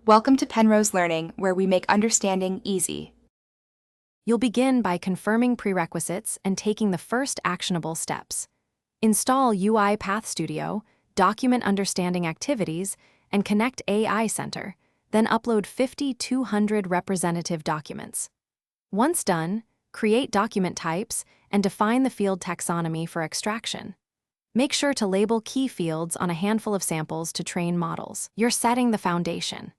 Welcome to Penrose Learning, where we make understanding easy. You'll begin by confirming prerequisites and taking the first actionable steps. Install UiPath Studio, document understanding activities, and connect AI Center, then upload 5,200 representative documents. Once done, create document types and define the field taxonomy for extraction. Make sure to label key fields on a handful of samples to train models. You're setting the foundation.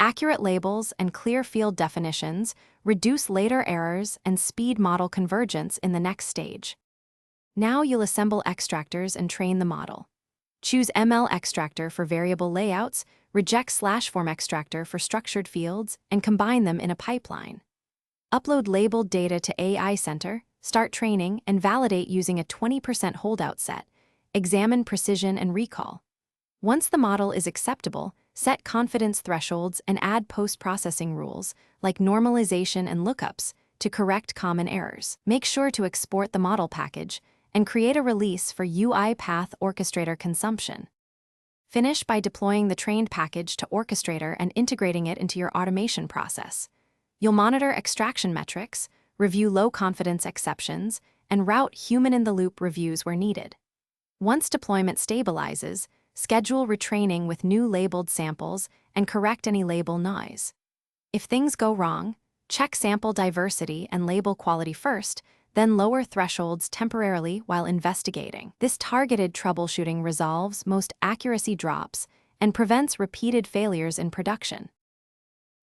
Accurate labels and clear field definitions reduce later errors and speed model convergence in the next stage. Now you'll assemble extractors and train the model. Choose ML extractor for variable layouts, reject /form extractor for structured fields, and combine them in a pipeline. Upload labeled data to AI Center, start training, and validate using a 20% holdout set. Examine precision and recall. Once the model is acceptable, set confidence thresholds and add post-processing rules, like normalization and lookups, to correct common errors. Make sure to export the model package and create a release for UiPath Orchestrator consumption. Finish by deploying the trained package to Orchestrator and integrating it into your automation process. You'll monitor extraction metrics, review low-confidence exceptions, and route human-in-the-loop reviews where needed. Once deployment stabilizes, schedule retraining with new labeled samples and correct any label noise. If things go wrong, check sample diversity and label quality first, then lower thresholds temporarily while investigating. This targeted troubleshooting resolves most accuracy drops and prevents repeated failures in production.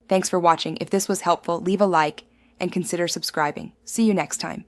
Thanks for watching. If this was helpful, leave a like and consider subscribing. See you next time.